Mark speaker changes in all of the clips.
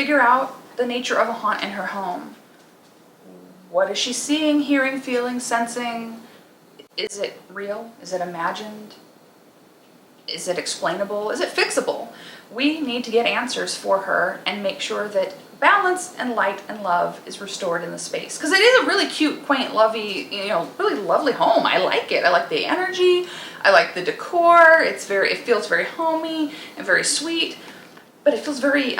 Speaker 1: figure out the nature of a haunt in her home. What is she seeing, hearing, feeling, sensing? Is it real? Is it imagined? Is it explainable? Is it fixable? We need to get answers for her and make sure that balance and light and love is restored in the space. Because it is a really cute, quaint, lovey, really lovely home. I like it. I like the energy. I like the decor. It feels very homey and very sweet, but it feels very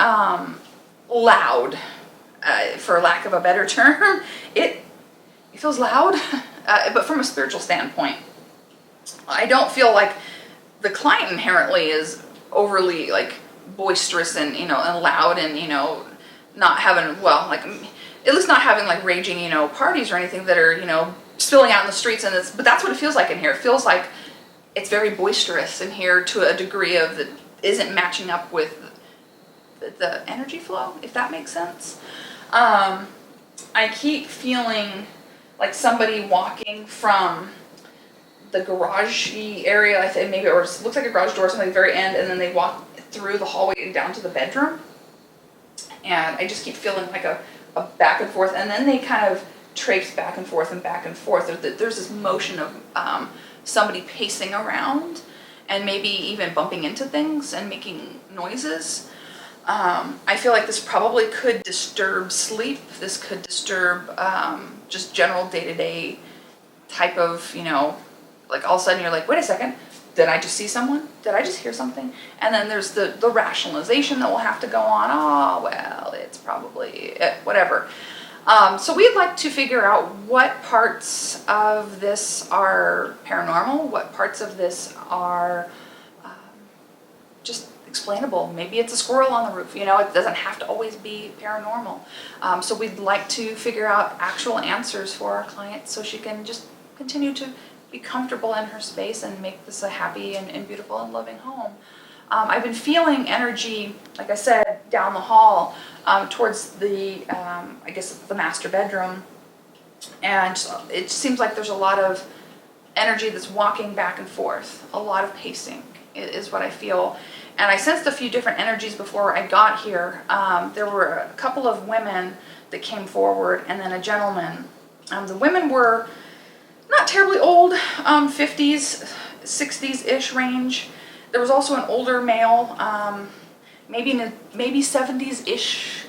Speaker 1: loud, for lack of a better term. It feels loud, but from a spiritual standpoint. I don't feel like the client inherently is overly boisterous and and loud and not having at least not having raging parties or anything that are spilling out in the streets, but that's what it feels like in here. It feels like it's very boisterous in here to a degree of that isn't matching up with the energy flow, if that makes sense. I keep feeling like somebody walking from the garage-y area, I think maybe, or it looks like a garage door, something at the very end, and then they walk through the hallway and down to the bedroom. And I just keep feeling like a back and forth, and then they kind of traipse back and forth and back and forth. There's this motion of somebody pacing around and maybe even bumping into things and making noises. I feel like this probably could disturb sleep. This could disturb just general day-to-day type of, all of a sudden you're like, wait a second, did I just see someone? Did I just hear something? And then there's the rationalization that will have to go on. Oh, well, it's probably whatever. So we'd like to figure out what parts of this are paranormal, what parts of this are just explainable. Maybe it's a squirrel on the roof. It doesn't have to always be paranormal. So we'd like to figure out actual answers for our client so she can just continue to be comfortable in her space and make this a happy and beautiful and loving home. I've been feeling energy, like I said, down the hall towards the, I guess it's the master bedroom. And it seems like there's a lot of energy that's walking back and forth. A lot of pacing is what I feel. And I sensed a few different energies before I got here. There were a couple of women that came forward and then a gentleman. The women were not terribly old, 50s, 60s-ish range. There was also an older male, maybe 70s-ish,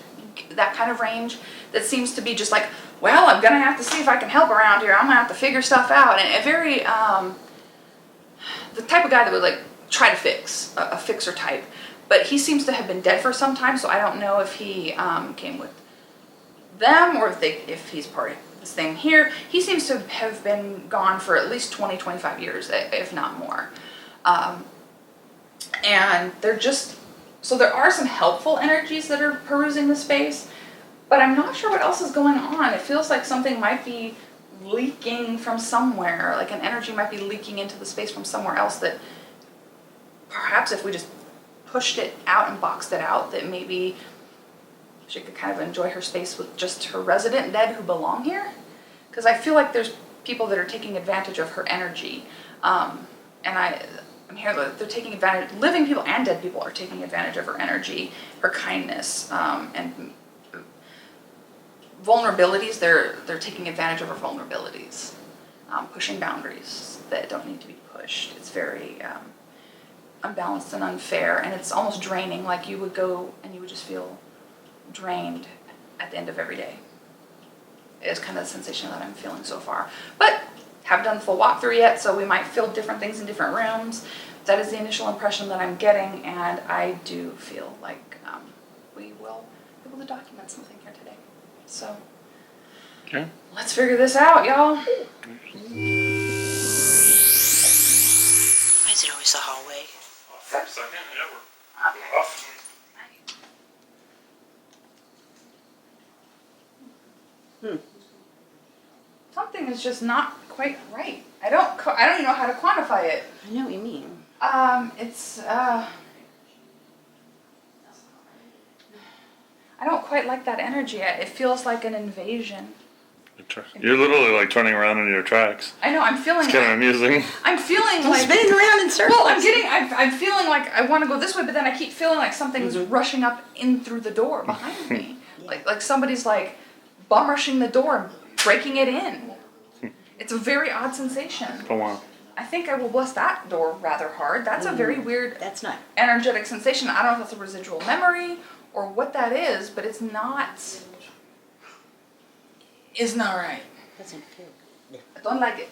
Speaker 1: that kind of range, that seems to be just like, well, I'm going to have to see if I can help around here. I'm going to have to figure stuff out. And a very, the type of guy that would try to fix, a fixer type. But he seems to have been dead for some time, so I don't know if he came with them or if he's part of this thing here. He seems to have been gone for at least 20, 25 years, if not more. And they're just, so there are some helpful energies that are perusing the space, but I'm not sure what else is going on. It feels like something might be leaking from somewhere, like an energy might be leaking into the space from somewhere else that perhaps if we just pushed it out and boxed it out, that maybe she could kind of enjoy her space with just her resident dead who belong here. Because I feel like there's people that are taking advantage of her energy. And I'm here, they're taking advantage, living people and dead people are taking advantage of her energy, her kindness, and vulnerabilities. They're taking advantage of her vulnerabilities, pushing boundaries that don't need to be pushed. It's very unbalanced and unfair, and it's almost draining, like you would go and you would just feel drained at the end of every day. It's kind of the sensation that I'm feeling so far. But haven't done the full walkthrough yet, so we might feel different things in different rooms. That is the initial impression that I'm getting, and I do feel like we will be able to document something here today. So, okay, let's figure this out, y'all.
Speaker 2: Why is it always the hallway?
Speaker 3: For a second, yeah, we're off.
Speaker 1: Something is just not quite right. I don't even know how to quantify it.
Speaker 2: I know what you mean.
Speaker 1: It's I don't quite like that energy. It feels like an invasion.
Speaker 3: You're literally like turning around in your tracks.
Speaker 1: I know, I'm feeling...
Speaker 3: It's kind of amusing.
Speaker 1: I'm feeling like...
Speaker 2: spinning around in circles.
Speaker 1: Well, I'm feeling like I want to go this way, but then I keep feeling like something's rushing up in through the door behind me. Like somebody's like bum rushing the door and breaking it in. It's a very odd sensation.
Speaker 3: Oh, wow.
Speaker 1: I think I will bless that door rather hard. That's a very weird,
Speaker 2: That's not.
Speaker 1: energetic sensation. I don't know if that's a residual memory or what that is, but it's not right.
Speaker 2: Doesn't feel good.
Speaker 1: I don't like it.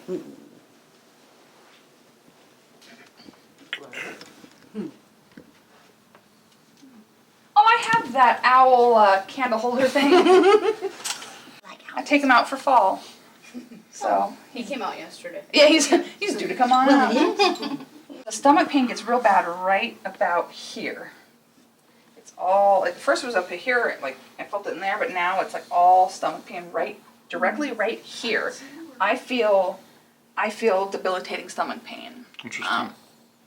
Speaker 1: Oh, I have that owl candle holder thing. I take him out for fall. So
Speaker 4: He came out yesterday.
Speaker 1: yeah, he's due to come on out. The stomach pain gets real bad right about here. It's all, at first it was up here, like I felt it in there, but now it's like all stomach pain directly right here. I feel debilitating stomach pain.
Speaker 3: Interesting.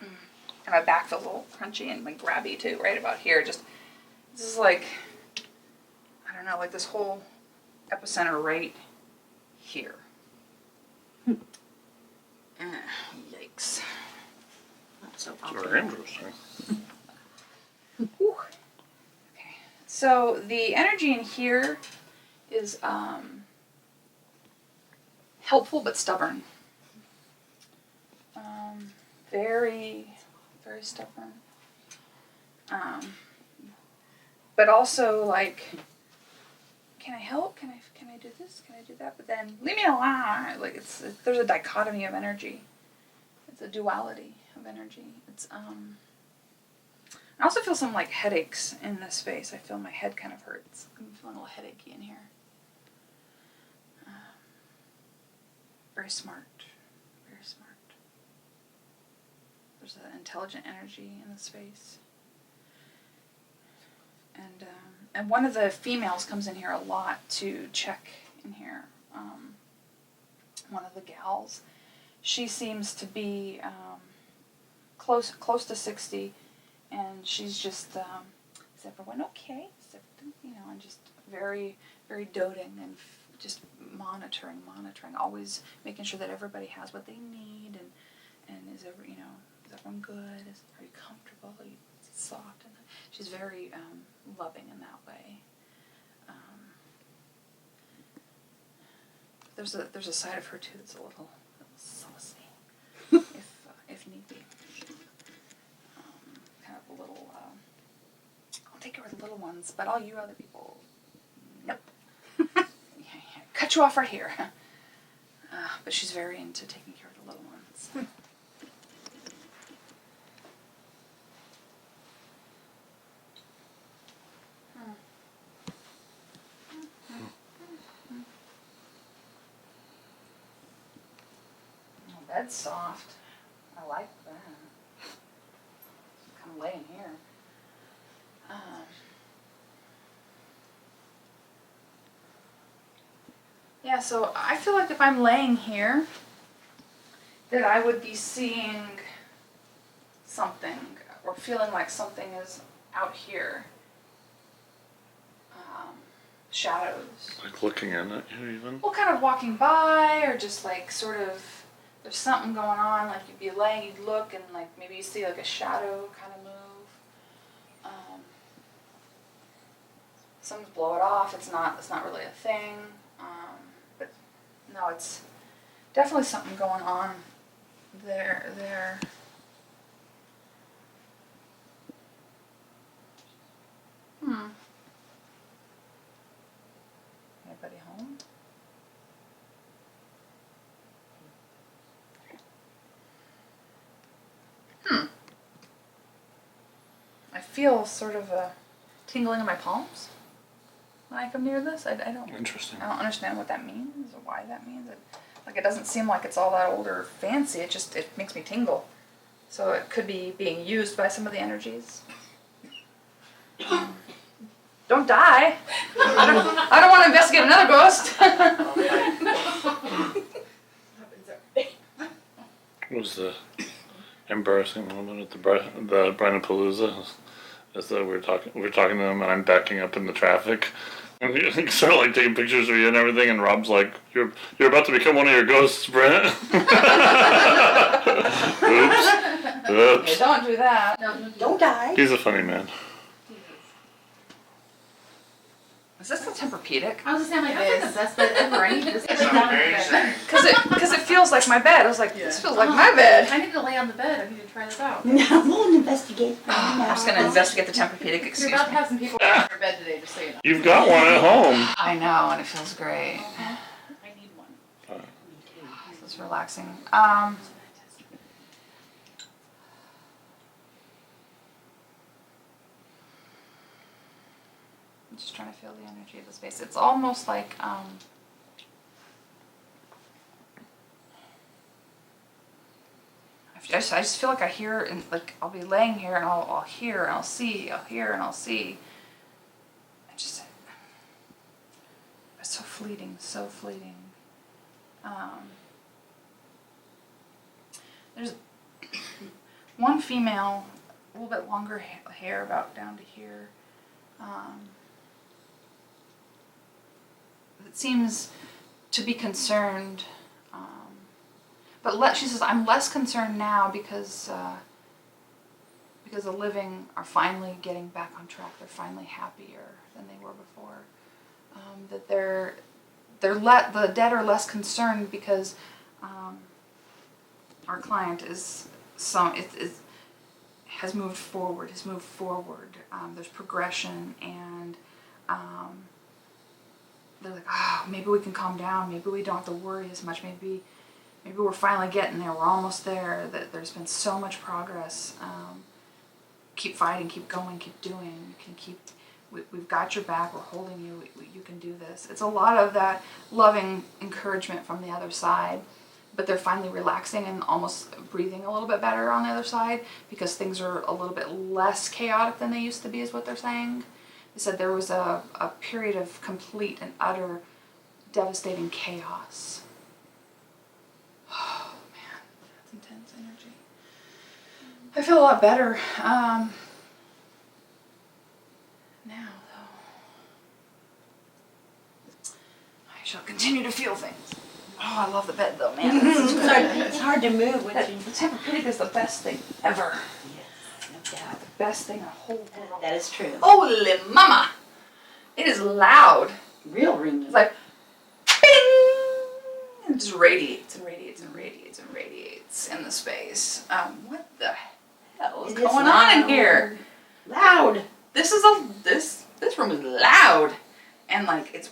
Speaker 1: And my back feels a little crunchy and like grabby too, right about here. This is like, I don't know, like this whole epicenter right here. Yikes.
Speaker 2: Not so
Speaker 3: It's very interesting.
Speaker 1: Whew. Okay. So the energy in here is helpful but stubborn. Very, very stubborn. But also like, can I help? Can I do this? Can I do that? But then leave me alone. Like there's a dichotomy of energy. It's a duality of energy. It's I also feel some like headaches in this space. I feel my head kind of hurts. I'm feeling a little headachy in here. Very smart. Very smart. There's an intelligent energy in the space. And one of the females comes in here a lot to check in here. One of the gals. She seems to be close to 60, and she's just is everyone okay? Is everything, and just very, very doting and just monitoring, always making sure that everybody has what they need, and is everyone good? Are you comfortable? Are you soft? And she's very loving in that way. There's a side of her too that's a little saucy, if need be. Kind of a little. I'll take care of the little ones, but all you other people, nope. Cut you off right here. But she's very into taking care of the little ones. Bed's soft. I like that. Kind of laying here. Yeah, so I feel like if I'm laying here, that I would be seeing something or feeling like something is out here. Shadows.
Speaker 3: Like looking in at you even?
Speaker 1: Well, kind of walking by or just like sort of, there's something going on, like you'd be laying, you'd look and like maybe you see like a shadow kind of move. Sometimes blow it off, it's not really a thing. But no, it's definitely something going on there. Anybody home? I feel sort of a tingling in my palms when I come near this. I don't.
Speaker 3: Interesting.
Speaker 1: I don't understand what that means or why that means. It doesn't seem like it's all that old or fancy. It makes me tingle. So it could be being used by some of the energies. Don't die. I don't want to investigate another ghost.
Speaker 3: What was the embarrassing moment at the Brandon Palooza? As though we're talking to them and I'm backing up in the traffic And you start like taking pictures of you and everything, and Rob's like, "You're about to become one of your ghosts, Brent." Oops.
Speaker 1: Yeah, don't do that.
Speaker 2: Don't die.
Speaker 3: He's a funny man.
Speaker 1: Is this the Tempur-Pedic?
Speaker 4: I was just saying, like, that's like the best bed ever. I need this.
Speaker 5: It's amazing.
Speaker 1: Because it feels like my bed. I was like, this feels like my bed.
Speaker 4: I need to lay on the bed. I need to try this out.
Speaker 2: No, we'll investigate.
Speaker 1: I'm just gonna investigate the Tempur-Pedic.
Speaker 4: You're
Speaker 1: Excuse
Speaker 4: about to
Speaker 1: me.
Speaker 4: have some people in your bed today, just so you know.
Speaker 3: You've got one at home.
Speaker 1: I know, and it feels great.
Speaker 4: I need one.
Speaker 1: It's relaxing. I'm just trying to feel the energy of the space. It's almost like I just feel like I hear, and like I'll be laying here and I'll hear and I'll see, I'll hear and I'll see. I just, it's so fleeting, so fleeting. There's one female, a little bit longer hair, about down to here. That seems to be concerned. But she says, I'm less concerned now because the living are finally getting back on track. They're finally happier than they were before. That the dead are less concerned because our client has moved forward. There's progression, and they're like, oh, maybe we can calm down. Maybe we don't have to worry as much. Maybe we're finally getting there. We're almost there. That there's been so much progress. Keep fighting. Keep going. Keep doing. You can keep. We've got your back. We're holding you. You can do this. It's a lot of that loving encouragement from the other side. But they're finally relaxing and almost breathing a little bit better on the other side because things are a little bit less chaotic than they used to be, is what they're saying. They said there was a period of complete and utter devastating chaos. Oh, man. That's intense energy. I feel a lot better now, though. I shall continue to feel things. Oh, I love the bed, though, man.
Speaker 2: It's hard to move.
Speaker 1: The Tempur-Pedic is the best thing ever.
Speaker 2: Yes, no doubt.
Speaker 1: The best thing in the whole world.
Speaker 2: That is true.
Speaker 1: Holy mama! It is loud.
Speaker 2: Real ringing.
Speaker 1: It's like, bing! It just radiates and radiates and radiates and radiates in the space. What the hell is
Speaker 2: It
Speaker 1: going
Speaker 2: is
Speaker 1: on in
Speaker 2: loud.
Speaker 1: here?
Speaker 2: Loud.
Speaker 1: This room is loud, and like it's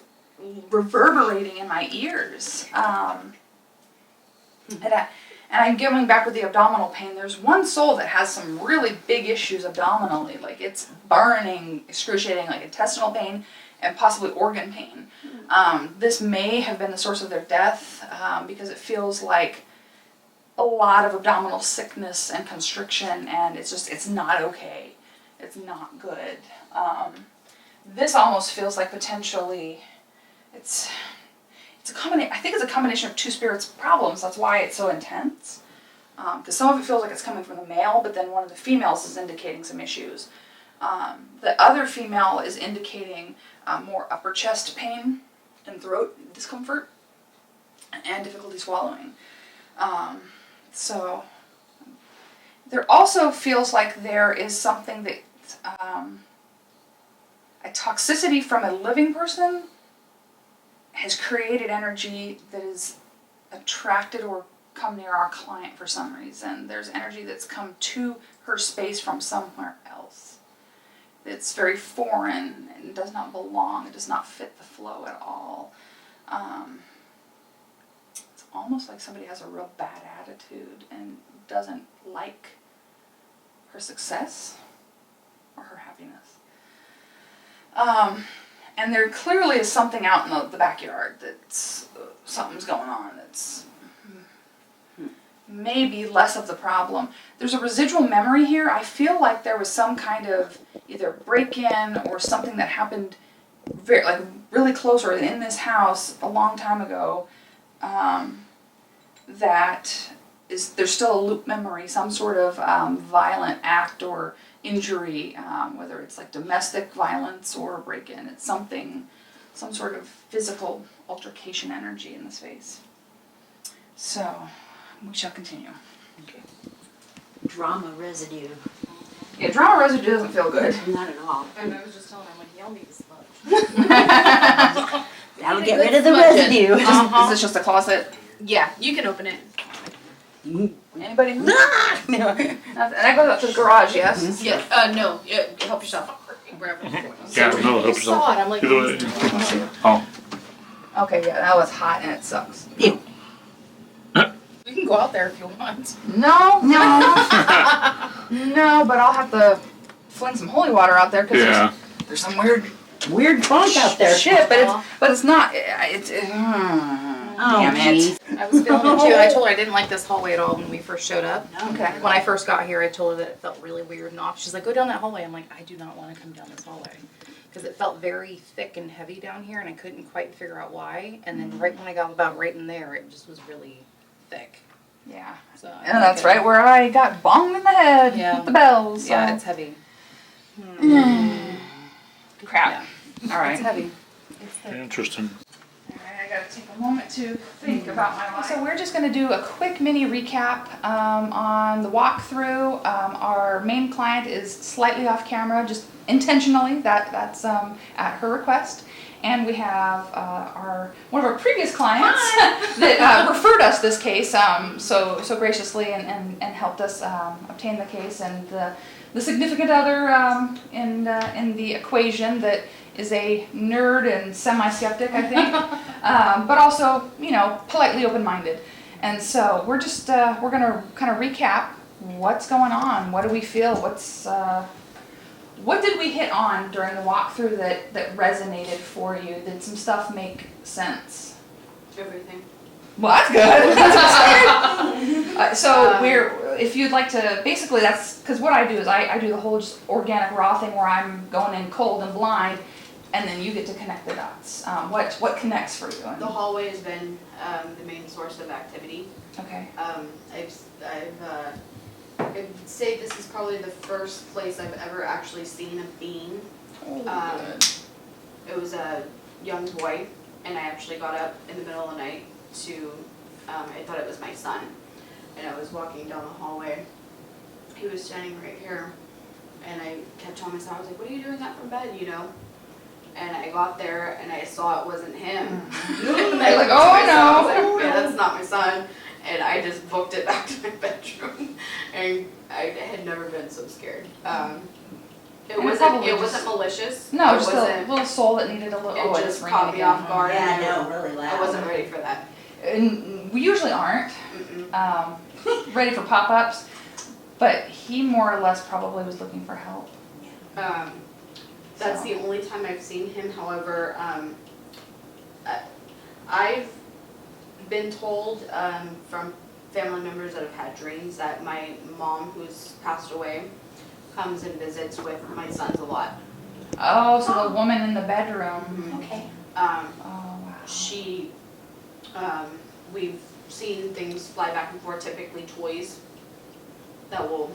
Speaker 1: reverberating in my ears. And I'm going back with the abdominal pain. There's one soul that has some really big issues abdominally, like it's burning, excruciating, like intestinal pain and possibly organ pain. This may have been the source of their death because it feels like a lot of abdominal sickness and constriction, and it's not okay. It's not good. This almost feels like potentially it's a combination. I think it's a combination of two spirits' problems. That's why it's so intense. Because some of it feels like it's coming from the male, but then one of the females is indicating some issues. The other female is indicating more upper chest pain and throat discomfort and difficulty swallowing. So there also feels like there is something that a toxicity from a living person has created energy that is attracted or come near our client for some reason. There's energy that's come to her space from somewhere else. It's very foreign and does not belong. It does not fit the flow at all. It's almost like somebody has a real bad attitude and doesn't like her success or her happiness. And there clearly is something out in the backyard that's something's going on that's maybe less of the problem. There's a residual memory here. I feel like there was some kind of either break-in or something that happened really close or in this house a long time ago there's still a loop memory, some sort of violent act or injury, whether it's like domestic violence or break-in. It's something some sort of physical altercation energy in the space. So, we shall continue.
Speaker 2: Drama residue.
Speaker 1: Yeah, drama residue doesn't feel good.
Speaker 2: Not at all.
Speaker 4: And I was just telling her, I'm like, y'all need to smudge.
Speaker 2: That'll get rid of the residue.
Speaker 1: Is this just a closet?
Speaker 4: Yeah, you can open it.
Speaker 1: Anybody?
Speaker 2: No.
Speaker 1: Nothing. And that goes up to the garage, yes?
Speaker 4: Yeah, no, yeah, help yourself. Wherever.
Speaker 3: Yeah, no, help
Speaker 4: I saw
Speaker 3: yourself.
Speaker 4: it, I'm like,
Speaker 3: Either way. Oh.
Speaker 1: Okay, yeah, that was hot and it sucks.
Speaker 2: Ew.
Speaker 4: we can go out there if you want.
Speaker 1: No, no, but I'll have to fling some holy water out there because
Speaker 3: Yeah.
Speaker 1: there's some weird
Speaker 2: funk out there.
Speaker 1: shit, but it's not. It's. Damn it.
Speaker 2: geez.
Speaker 4: I was feeling it too. I told her I didn't like this hallway at all when we first showed up.
Speaker 1: Okay.
Speaker 4: When I first got here, I told her that it felt really weird and off. She's like, go down that hallway. I'm like, I do not want to come down this hallway. Because it felt very thick and heavy down here, and I couldn't quite figure out why. And then right when I got about right in there, it just was really thick.
Speaker 1: Yeah.
Speaker 4: So I
Speaker 1: And that's
Speaker 4: like it.
Speaker 1: right where I got bonged in the head
Speaker 4: Yeah.
Speaker 1: with the bells. So.
Speaker 4: Yeah, it's heavy.
Speaker 1: Crap. All right.
Speaker 4: It's heavy.
Speaker 3: Interesting.
Speaker 1: I gotta take a moment to think about my life. So we're just gonna do a quick mini recap on the walkthrough. Our main client is slightly off camera, just intentionally. That's at her request. And we have one of our previous clients that referred us this case so graciously and helped us obtain the case, and the significant other in the equation that is a nerd and semi-skeptic, I think, but also, politely open-minded. And so we're just, we're gonna kind of recap what's going on. What do we feel? What did we hit on during the walkthrough that resonated for you? Did some stuff make sense?
Speaker 4: Everything.
Speaker 1: Well, that's good. That's exciting. If you'd like to, basically that's, because what I do is I do the whole just organic raw thing where I'm going in cold and blind, and then you get to connect the dots. What connects for you?
Speaker 5: The hallway has been the main source of activity.
Speaker 1: Okay.
Speaker 5: I'd say this is probably the first place I've ever actually seen a being.
Speaker 1: Good.
Speaker 5: It was a young boy, and I actually got up in the middle of the night I thought it was my son, and I was walking down the hallway. He was standing right here, and I kept telling myself, I was like, what are you doing up from bed, And I got there, and I saw it wasn't him. And I
Speaker 1: You're like,
Speaker 5: looked at
Speaker 1: oh,
Speaker 5: myself, I
Speaker 1: no.
Speaker 5: was like, yeah, that's not my son. And I just booked it back to my bedroom, and I had never been so scared. It
Speaker 1: And
Speaker 5: wasn't malicious.
Speaker 1: No,
Speaker 5: It
Speaker 1: just a
Speaker 5: wasn't-
Speaker 1: little soul that needed a little.
Speaker 5: It
Speaker 1: it's
Speaker 5: just
Speaker 1: ringing
Speaker 5: caught me
Speaker 1: again.
Speaker 5: off guard.
Speaker 2: Yeah,
Speaker 5: and
Speaker 2: no, really loud.
Speaker 5: I wasn't ready for that.
Speaker 1: And we usually aren't
Speaker 5: Mm-mm.
Speaker 1: ready for pop-ups, but he more or less probably was looking for help.
Speaker 5: That's
Speaker 1: So.
Speaker 5: the only time I've seen him. However, I've been told from family members that have had dreams that my mom, who's passed away, comes and visits with my sons a lot.
Speaker 1: Oh, so the woman in the bedroom.
Speaker 2: Okay.
Speaker 1: Oh, wow.
Speaker 5: She, we've seen things fly back and forth, typically toys that will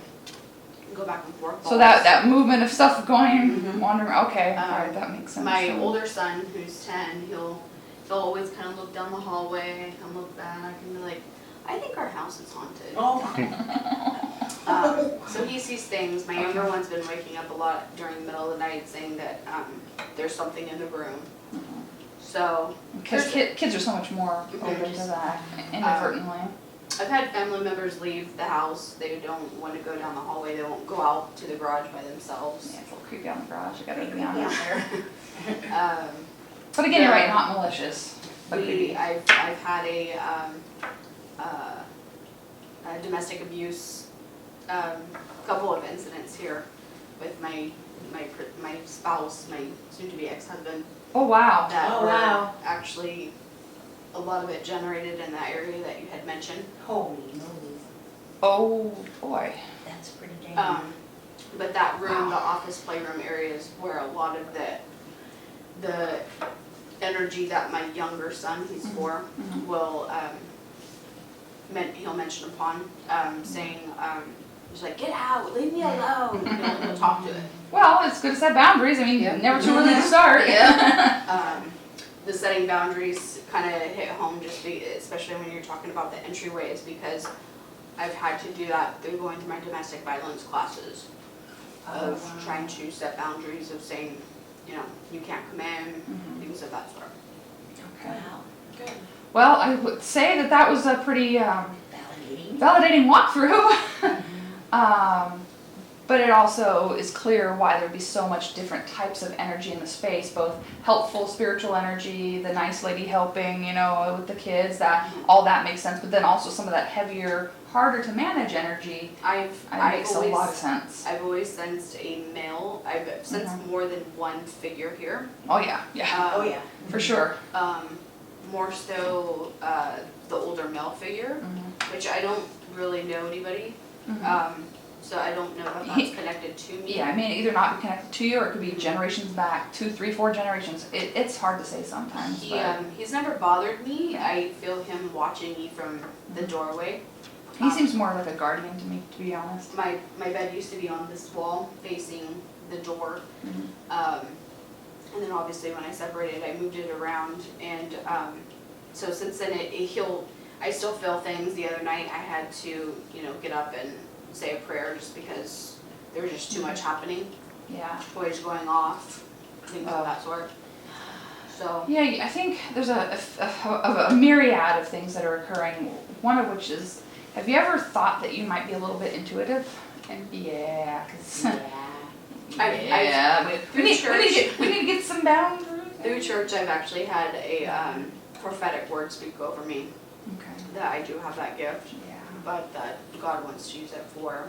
Speaker 5: go back and forth.
Speaker 1: So that movement of stuff going,
Speaker 2: Mhm.
Speaker 1: wandering, okay, alright, that makes sense.
Speaker 5: My older son, who's 10, he'll always kind of look down the hallway and look back and be like, I think our house is haunted.
Speaker 2: Oh.
Speaker 5: So he sees things. My younger one's been waking up a lot during the middle of the night saying that there's something in the room. So
Speaker 1: Because kids are so much more open to
Speaker 5: Mhm.
Speaker 1: that, inadvertently.
Speaker 5: I've had family members leave the house. They don't want to go down the hallway. They won't go out to the garage by themselves.
Speaker 1: Yeah, it's a little creepy on the garage, I gotta be
Speaker 2: Creepy
Speaker 1: honest.
Speaker 5: Um,
Speaker 1: But again, you're
Speaker 5: Yeah.
Speaker 1: right, not malicious, but creepy.
Speaker 5: I've had a domestic abuse couple of incidents here with my spouse, my soon-to-be ex-husband.
Speaker 1: Oh, wow.
Speaker 5: That
Speaker 2: Oh,
Speaker 5: were
Speaker 2: wow.
Speaker 5: actually a lot of it generated in that area that you had mentioned.
Speaker 2: Holy moly.
Speaker 1: Oh, boy.
Speaker 2: That's pretty dang.
Speaker 5: But that room, the office playroom area, is where a lot of the energy that my younger son, he's 4,
Speaker 1: Mhm.
Speaker 5: will he'll mention upon, saying, he's like, get out, leave me alone. He'll talk to it.
Speaker 1: Well, it's good to set boundaries, I mean,
Speaker 4: Yeah.
Speaker 1: never too early to start.
Speaker 4: Yeah.
Speaker 5: the setting boundaries kind of hit home, especially when you're talking about the entryways, because I've had to do that through going through my domestic violence classes of trying to set boundaries of saying, you can't come in, things of that sort.
Speaker 1: Okay.
Speaker 2: Wow.
Speaker 5: Good.
Speaker 1: Well, I would say that was a pretty validating walkthrough. But it also is clear why there'd be so much different types of energy in the space, both helpful spiritual energy, the nice lady helping, with the kids, all that makes sense, but then also some of that heavier, harder to manage energy makes a lot of sense.
Speaker 5: I've always sensed a male. I've sensed more than one figure here.
Speaker 1: Oh yeah,
Speaker 2: Oh yeah.
Speaker 1: for sure.
Speaker 5: More so the older male figure, which I don't really know anybody. So I don't know if that's connected to me.
Speaker 1: Yeah, I mean, either not be connected to you, or it could be generations back, 2, 3, 4 generations. It's hard to say sometimes.
Speaker 5: He's never bothered me. I feel him watching me from the doorway.
Speaker 1: He seems more like a guardian to me, to be honest.
Speaker 5: My bed used to be on this wall facing the door. And then obviously when I separated, I moved it around. And so since then, I still feel things. The other night I had to, get up and say a prayer just because there was just too much happening.
Speaker 1: Yeah.
Speaker 5: Toys going off, things of that sort. So.
Speaker 1: Yeah, I think there's a myriad of things that are occurring. One of which is, have you ever thought that you might be a little bit intuitive? Yeah, because we need to get some boundaries.
Speaker 5: Through church, I've actually had a prophetic word speak over me.
Speaker 1: Okay.
Speaker 5: That I do have that gift.
Speaker 1: Yeah.
Speaker 5: But that God wants to use it for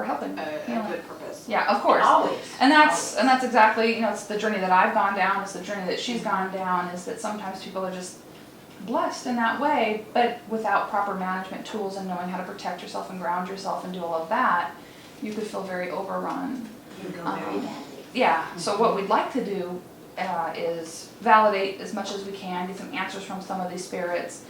Speaker 1: helping.
Speaker 5: a good purpose.
Speaker 1: Yeah, of course.
Speaker 2: Always.
Speaker 1: And that's exactly, it's the journey that I've gone down, it's the journey that she's gone down, is that sometimes people are just blessed in that way, but without proper management tools and knowing how to protect yourself and ground yourself and do all of that, you could feel very overrun.
Speaker 2: You go very badly.
Speaker 1: Yeah, so what we'd like to do is validate as much as we can, get some answers from some of these spirits,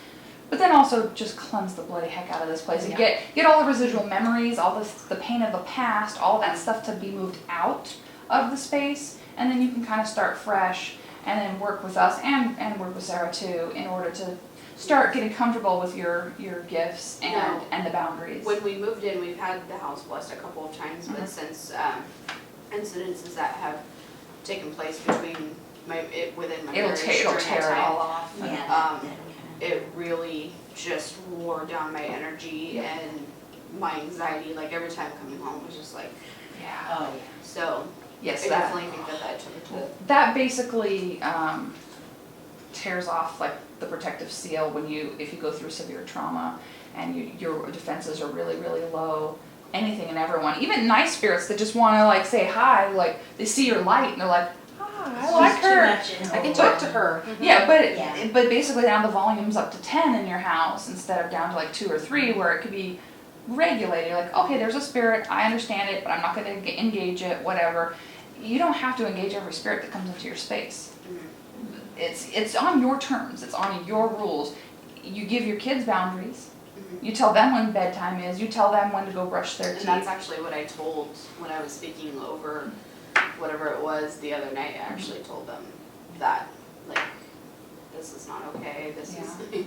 Speaker 1: but then also just cleanse the bloody heck out of this place and get all the residual memories, all the pain of the past, all that stuff to be moved out of the space, and then you can kind of start fresh and then work with us and work with Sarah too in order to start getting comfortable with your gifts and the boundaries.
Speaker 5: When we moved in, we've had the house blessed a couple of times, but since incidences that have taken place within my
Speaker 1: it'll tear it all off.
Speaker 2: Yeah.
Speaker 5: It really just wore down my energy and my anxiety. Like every time coming home was just like,
Speaker 1: Yeah.
Speaker 2: Oh yeah.
Speaker 5: so
Speaker 1: Yes,
Speaker 5: I definitely think that took a toll.
Speaker 1: That basically tears off like the protective seal if you go through severe trauma and your defenses are really, really low. Anything and everyone, even nice spirits that just want to like say hi, like they see your light and they're like, I like her.
Speaker 4: I can talk to her.
Speaker 1: Yeah,
Speaker 2: Yeah.
Speaker 1: but basically now the volume's up to 10 in your house instead of down to like 2 or 3 where it could be regulated. Like, okay, there's a spirit, I understand it, but I'm not going to engage it, whatever. You don't have to engage every spirit that comes into your space. It's on your terms, it's on your rules. You give your kids boundaries. You tell them when bedtime is, you tell them when to go brush their teeth.
Speaker 5: And that's actually what I told when I was speaking over whatever it was the other night. I actually told them that, like, this is not okay, this is...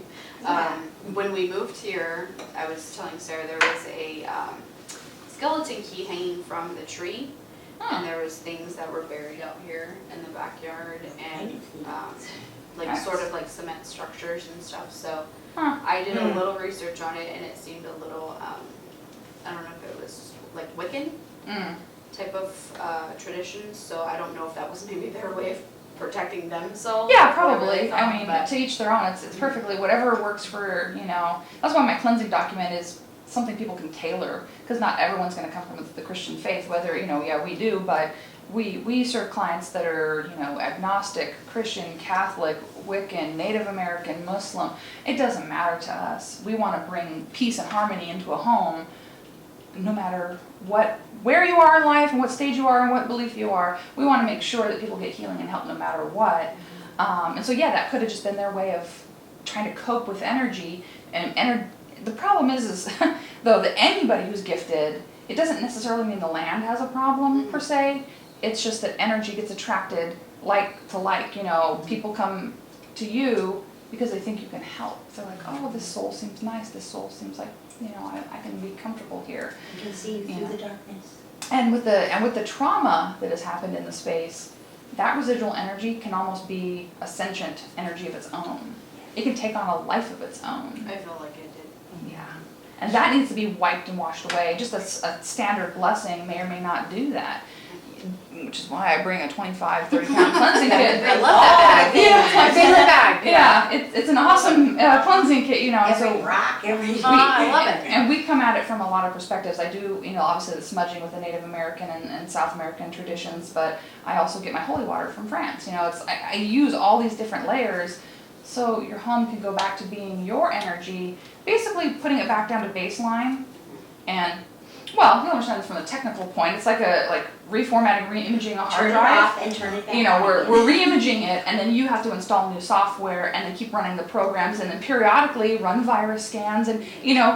Speaker 5: When we moved here, I was telling Sarah there was a skeleton key hanging from the tree. And there was things that were buried out here in the backyard and like sort of like cement structures and stuff. So I did a little research on it and it seemed a little, I don't know if it was like Wiccan type of traditions. So I don't know if that was maybe their way of protecting themselves.
Speaker 1: Yeah, probably. I mean, to each their own. It's perfectly whatever works for, That's why my cleansing document is something people can tailor, because not everyone's going to come from the Christian faith, whether, we do, but we serve clients that are, agnostic, Christian, Catholic, Wiccan, Native American, Muslim. It doesn't matter to us. We want to bring peace and harmony into a home, no matter where you are in life and what stage you are and what belief you are. We want to make sure that people get healing and help no matter what. And so, that could have just been their way of trying to cope with energy. And the problem is though, that anybody who's gifted, it doesn't necessarily mean the land has a problem per se. It's just that energy gets attracted like to like. People come to you because they think you can help. They're like, oh, this soul seems nice. This soul seems like, I can be comfortable here.
Speaker 2: You can see through the darkness.
Speaker 1: And with the trauma that has happened in the space, that residual energy can almost be a sentient energy of its own. It can take on a life of its own.
Speaker 5: I feel like it did.
Speaker 1: Yeah. And that needs to be wiped and washed away. Just a standard blessing may or may not do that. Which is why I bring a 25, 30-pound cleansing kit.
Speaker 4: I love that bag.
Speaker 1: Yeah,
Speaker 4: It's my favorite bag.
Speaker 1: Yeah, it's an awesome cleansing kit,
Speaker 2: Every rock, every...
Speaker 4: I love it.
Speaker 1: And we come at it from a lot of perspectives. I do, obviously the smudging with the Native American and South American traditions, but I also get my holy water from France. I use all these different layers so your home can go back to being your energy, basically putting it back down to baseline. And, well, you understand this from a technical point. It's like reformatting, re-imaging a hard
Speaker 2: Turn it
Speaker 1: drive.
Speaker 2: off and turn it back on.
Speaker 1: We're re-imaging it, and then you have to install new software, and then keep running the programs, and then periodically run virus scans, and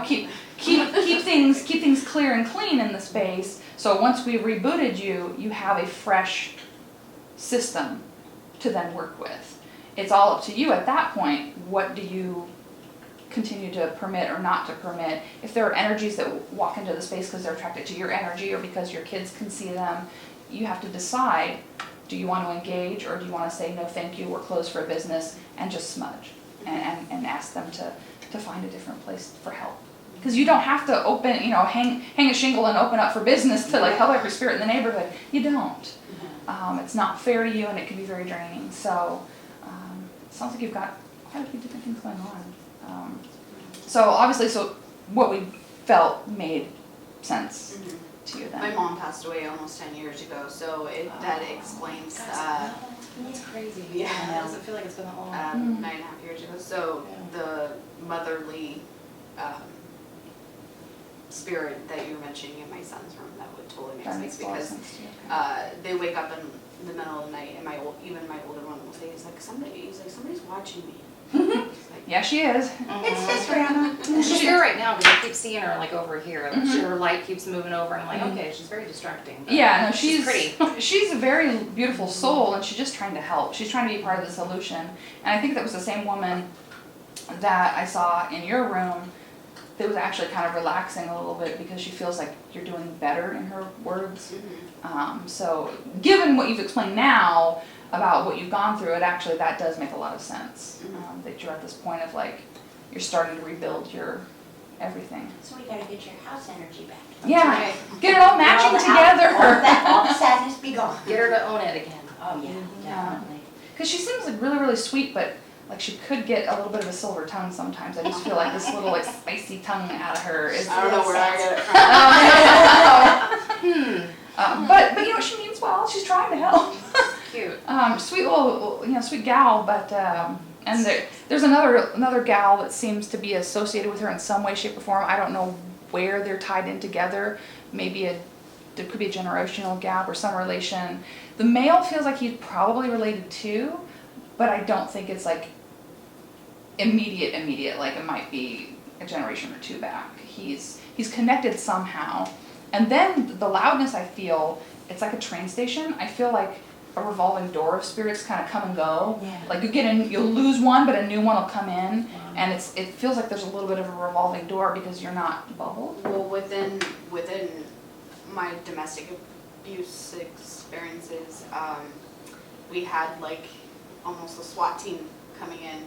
Speaker 1: keep things clear and clean in the space. So once we rebooted you, you have a fresh system to then work with. It's all up to you at that point. What do you continue to permit or not to permit? If there are energies that walk into the space because they're attracted to your energy or because your kids can see them, you have to decide, do you want to engage or do you want to say no thank you, we're closed for business, and just smudge and ask them to find a different place for help. Because you don't have to open, hang a shingle and open up for business to help every spirit in the neighborhood. You don't. It's not fair to you, and it can be very draining. So it sounds like you've got quite a few different things going on. So obviously, what we felt made sense to you then.
Speaker 5: My mom passed away almost 10 years ago, so that explains.
Speaker 4: That's crazy.
Speaker 5: Yeah.
Speaker 4: It doesn't feel like it's been that long.
Speaker 5: 9.5 years ago. So the motherly spirit that you were mentioning in my son's room, that would totally make
Speaker 1: That
Speaker 5: sense
Speaker 1: makes a lot of
Speaker 5: because
Speaker 1: sense to you. Okay.
Speaker 5: they wake up in the middle of the night, and even my older one will say, somebody's watching me.
Speaker 1: Yeah, she is.
Speaker 2: It's just Grandma.
Speaker 4: She's here right now because I keep seeing her over here. Her light keeps moving over, and I'm like, okay, she's very distracting.
Speaker 1: Yeah, no,
Speaker 4: she's pretty.
Speaker 1: She's a very beautiful soul, and she's just trying to help. She's trying to be part of the solution. And I think that was the same woman that I saw in your room that was actually kind of relaxing a little bit because she feels like you're doing better, in her words. So given what you've explained now about what you've gone through, that does make a lot of sense. That you're at this point of you're starting to rebuild your everything.
Speaker 2: So we gotta get your house energy back.
Speaker 1: Yeah, get it all matching together.
Speaker 2: All the sadness be gone.
Speaker 4: Get her to own it again.
Speaker 2: Oh yeah, definitely.
Speaker 1: Because she seems really, really sweet, but she could get a little bit of a silver tongue sometimes. I just feel like this little spicy tongue out of her is.
Speaker 5: I don't know where I get it from.
Speaker 1: But she means well. She's trying to help.
Speaker 4: Cute.
Speaker 1: Sweet little, sweet gal. But and there's another gal that seems to be associated with her in some way, shape, or form. I don't know where they're tied in together. Maybe there could be a generational gap or some relation. The male feels like he's probably related too, but I don't think it's immediate. Like it might be a generation or two back. He's connected somehow. And then the loudness I feel, it's like a train station. I feel like a revolving door of spirits kind of come and go.
Speaker 2: Yeah.
Speaker 1: Like you'll lose one, but a new one will come in. And it feels like there's a little bit of a revolving door because you're not bubbled.
Speaker 5: Well, within my domestic abuse experiences, we had almost a SWAT team coming in,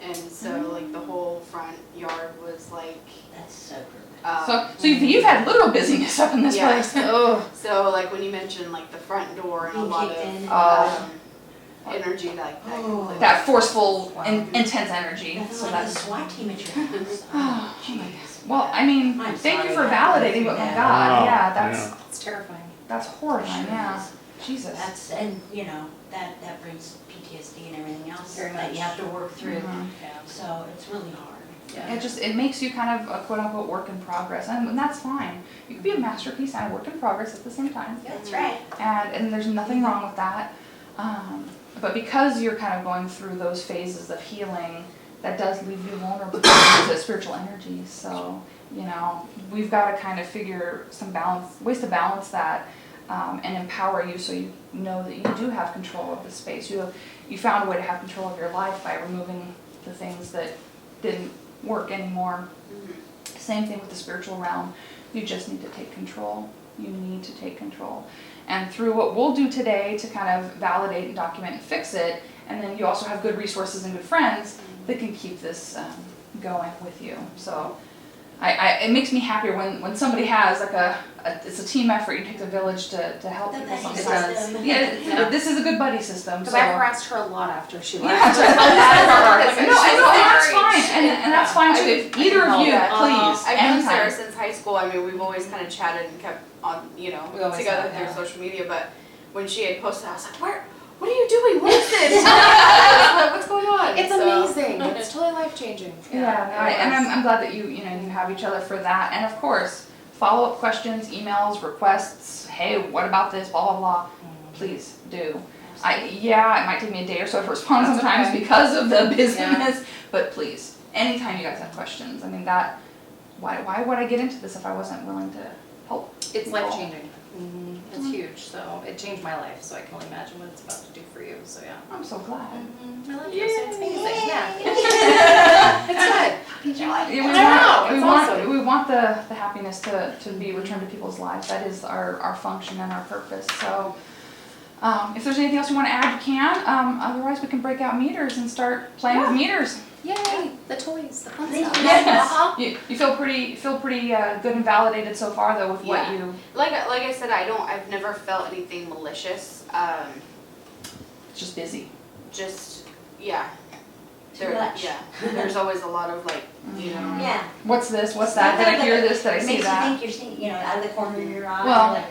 Speaker 5: and so the whole front yard was
Speaker 2: That's so perfect.
Speaker 1: So you've had literal busyness up in this
Speaker 5: Yeah.
Speaker 1: place. Oh.
Speaker 5: So when you mentioned the front door and a
Speaker 2: Being
Speaker 5: lot
Speaker 2: kicked in.
Speaker 5: of energy that completely-
Speaker 1: That forceful, intense energy.
Speaker 2: That's
Speaker 1: So
Speaker 2: like
Speaker 1: that's.
Speaker 2: the SWAT team at your house.
Speaker 1: Oh,
Speaker 2: jeez.
Speaker 1: Well, I mean,
Speaker 2: I'm
Speaker 1: thank you for
Speaker 2: sorry.
Speaker 1: validating what we
Speaker 2: Yeah.
Speaker 1: got.
Speaker 3: Wow.
Speaker 1: Yeah,
Speaker 4: It's terrifying.
Speaker 1: that's horrifying.
Speaker 2: Sure
Speaker 1: Yeah,
Speaker 2: is.
Speaker 1: Jesus.
Speaker 2: That's that brings PTSD and everything else
Speaker 4: Very
Speaker 2: that
Speaker 4: much.
Speaker 2: you have to work through.
Speaker 1: Mhm.
Speaker 4: Yeah.
Speaker 2: So it's really hard.
Speaker 1: It makes you kind of a quote unquote work in progress, and that's fine. You can be a masterpiece and a work in progress at the same time,
Speaker 2: That's right.
Speaker 1: and there's nothing wrong with that. But because you're kind of going through those phases of healing, that does leave you vulnerable to spiritual energies. So we've got to kind of figure some ways to balance that. and empower you so you know that you do have control of the space. You found a way to have control of your life by removing the things that didn't work anymore. Same thing with the spiritual realm. You just need to take control. You need to take control. And through what we'll do today to kind of validate and document and fix it, and then you also have good resources and good friends that can keep this going with you. So it makes me happier when somebody has like it's a team effort. You take the village to help people sometimes. Yeah, this is a good buddy system.
Speaker 4: Because
Speaker 1: So.
Speaker 4: I harassed her a lot after she
Speaker 1: Yeah,
Speaker 4: left.
Speaker 1: that's fine, and that's fine too. If either of you, please,
Speaker 5: I've known Sarah
Speaker 1: anytime.
Speaker 5: since high school. I mean, we've always kind of chatted and kept on,
Speaker 4: We always
Speaker 5: together
Speaker 4: have,
Speaker 5: through
Speaker 4: yeah.
Speaker 5: social media. But when she had posted, I was like, what are you doing? What is this? What's going on?
Speaker 4: It's
Speaker 5: So-
Speaker 4: amazing. It's totally life changing.
Speaker 1: And I'm glad that you have each other for that. And of course, follow-up questions, emails, requests. Hey, what about this? Blah blah blah. Please do. It might take me a day or so to respond
Speaker 4: That's
Speaker 1: sometimes
Speaker 4: okay.
Speaker 1: because of the busyness. But please, anytime you guys have questions. I mean why would I get into this if I wasn't willing to help?
Speaker 4: It's
Speaker 1: people?
Speaker 4: life changing. It's huge. So it changed my life. So I can only imagine what it's about to do for you. So yeah.
Speaker 1: I'm so glad.
Speaker 4: I love you. So it's amazing. Yeah. It's good.
Speaker 1: Yeah, we want the happiness to be returned to people's lives. That is our function and our purpose. So if there's anything else you want to add, you can. Otherwise, we can break out meters and start playing with meters.
Speaker 4: Yay! The toys, the fun
Speaker 2: Yes.
Speaker 4: stuff.
Speaker 1: Yes. You feel pretty good and validated so far though with what
Speaker 5: Yeah.
Speaker 1: you.
Speaker 5: Like I said, I've never felt anything malicious.
Speaker 1: It's just busy.
Speaker 5: Just yeah.
Speaker 2: Too much.
Speaker 5: Yeah. There's always a lot of like,
Speaker 2: Yeah.
Speaker 1: What's this? What's that? Did I hear this? Did I
Speaker 2: It
Speaker 1: see
Speaker 2: makes
Speaker 1: that?
Speaker 2: you think you're seeing, out of the corner of your eye.
Speaker 1: Well,
Speaker 2: you're like,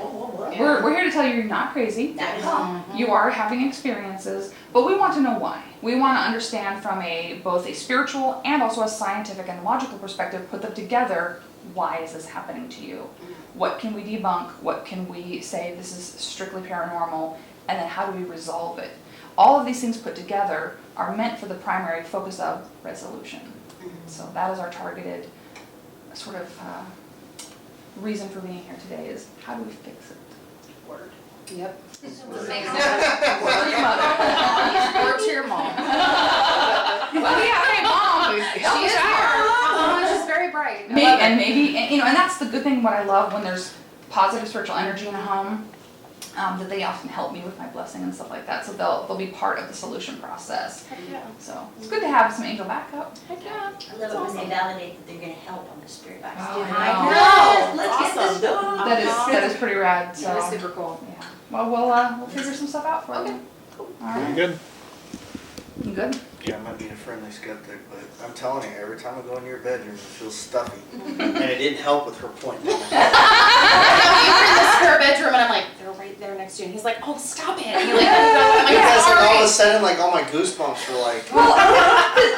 Speaker 2: what?
Speaker 1: We're here to tell you you're not crazy.
Speaker 2: Not at all.
Speaker 1: You are having experiences, but we want to know why. We want to understand from both a spiritual and also a scientific and logical perspective, put them together, why is this happening to you? What can we debunk? What can we say this is strictly paranormal? And then how do we resolve it? All of these things put together are meant for the primary focus of resolution. So that is our targeted sort of reason for being here today is how do we fix it?
Speaker 5: word.
Speaker 4: Yep.
Speaker 2: This is
Speaker 4: Amazing.
Speaker 1: Or to your mother.
Speaker 4: Or to your mom.
Speaker 1: Well, yeah, hey, mom.
Speaker 4: She is here. She's very bright.
Speaker 1: And that's the good thing. What I love when there's positive spiritual energy in a home, that they often help me with my blessing and stuff like that. So they'll be part of the solution process.
Speaker 4: Heck yeah.
Speaker 1: So it's good to have some angel backup.
Speaker 4: Heck yeah.
Speaker 2: I love it when they validate that they're going to help on the spirit box.
Speaker 1: Oh,
Speaker 2: I
Speaker 1: I
Speaker 2: know. Let's get this done.
Speaker 1: That is pretty rad. So
Speaker 4: That is super cool.
Speaker 1: yeah. Well, we'll figure some stuff out for you. Cool. All right.
Speaker 3: Good.
Speaker 1: You good?
Speaker 6: Yeah, I might be a friendly skeptic, but I'm telling you, every time I go in your bedroom, it feels stuffy. And it didn't help with her point.
Speaker 4: You were in the spare bedroom, and I'm like, they're right there next to you. And he's like, oh, stop it. And he
Speaker 6: Because like all of a
Speaker 4: sorry.
Speaker 6: sudden, like all my goosebumps were like,
Speaker 1: Well,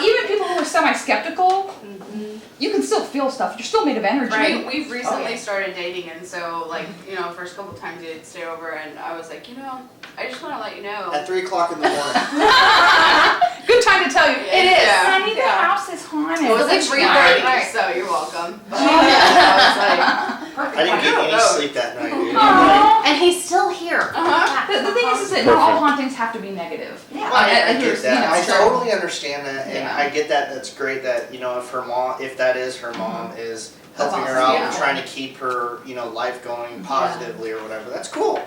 Speaker 1: even people who are semi-skeptical, you can still feel stuff. You're still made of energy.
Speaker 5: Right. We've recently
Speaker 2: Okay.
Speaker 5: started dating, and so like first couple times you'd stay over, and I was like, I just want to let you know.
Speaker 6: at 3 o'clock in the morning.
Speaker 1: Good time to tell you. It is.
Speaker 5: Yeah.
Speaker 1: Honey, the house is haunted.
Speaker 5: It was like 3:30,
Speaker 1: Right.
Speaker 5: so you're welcome. But, I
Speaker 4: Perfect.
Speaker 6: I didn't get any
Speaker 5: know.
Speaker 6: sleep that night, dude.
Speaker 1: Aw.
Speaker 4: And he's still here.
Speaker 5: was like,
Speaker 1: The thing is that not all
Speaker 3: Perfect.
Speaker 1: hauntings have to be negative.
Speaker 2: Yeah.
Speaker 6: Well, I get
Speaker 1: here's,
Speaker 6: that. I
Speaker 1: so-
Speaker 6: totally understand that, and
Speaker 1: Yeah.
Speaker 6: I get that. That's great that if that is her mom, is helping her out and trying to keep her life going positively or whatever. That's cool.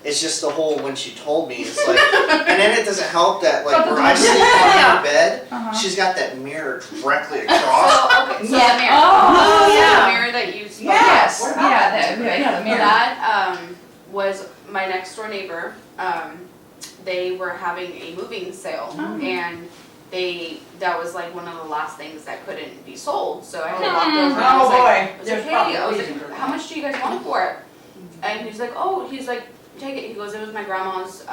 Speaker 6: It's just the whole when she told me, it's like, and then it doesn't help that like where I sleep on her bed, she's got that mirror directly across.
Speaker 5: So the mirror.
Speaker 1: Oh,
Speaker 5: The mirror that you spoke
Speaker 1: Yes.
Speaker 2: What about
Speaker 1: Yeah, the mirror.
Speaker 5: That was my next door neighbor. They were having a moving sale, and that was like one of the last things that couldn't be sold. So I walked over and I was like, hey, I was like, how much do you guys want for it? And he's like, take it. He goes, it was my grandma's.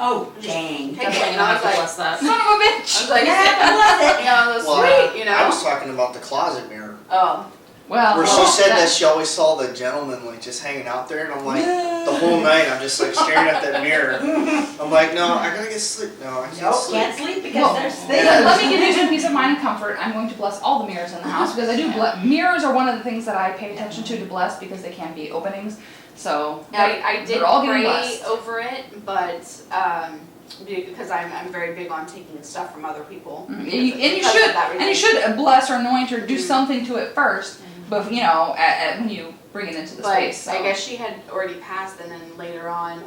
Speaker 2: Oh, dang.
Speaker 5: Take it. And I was like,
Speaker 4: Bless that.
Speaker 1: Son of a bitch.
Speaker 5: I was like,
Speaker 2: Yeah, bless it.
Speaker 5: it was
Speaker 6: Well,
Speaker 5: sweet,
Speaker 6: I was talking about the closet mirror.
Speaker 5: Oh.
Speaker 1: Well,
Speaker 6: Where she said that she always saw the gentleman like just hanging out there, and I'm like, the whole night I'm just like staring at that mirror. I'm like, no, I gotta get sleep. No, I can't
Speaker 2: Nope,
Speaker 6: sleep.
Speaker 2: can't sleep because
Speaker 1: Well,
Speaker 2: there's
Speaker 1: let
Speaker 2: things.
Speaker 1: me give you some peace of mind and comfort. I'm going to bless all the mirrors in the house because I do. Mirrors are one of the things that I pay attention to bless because they can be openings. So
Speaker 5: I did
Speaker 1: they're all getting
Speaker 5: pray
Speaker 1: blessed.
Speaker 5: over it, but because I'm very big on taking stuff from other people.
Speaker 1: And
Speaker 5: because-
Speaker 1: you
Speaker 5: because
Speaker 1: should
Speaker 5: of that
Speaker 1: and you
Speaker 5: reason.
Speaker 1: should bless or anoint or do something to it first, but when you bring it into the
Speaker 5: But
Speaker 1: space. So.
Speaker 5: I guess she had already passed, and then later on,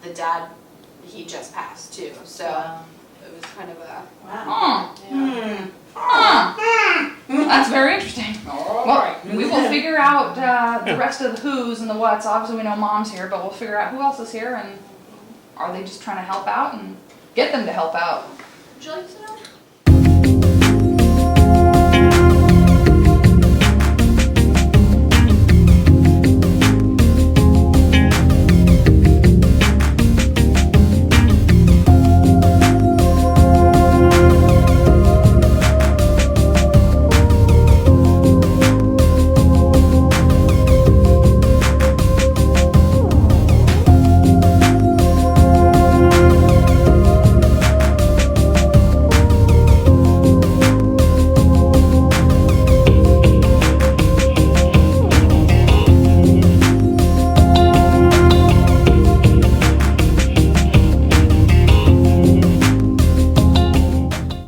Speaker 5: the dad, he just passed too. So it was kind of a
Speaker 1: That's very interesting. Well, we will figure out the rest of the who's and the what's. Obviously, we know Mom's here, but we'll figure out who else is here and are they just trying to help out and get them to help out.
Speaker 5: Would you like to know?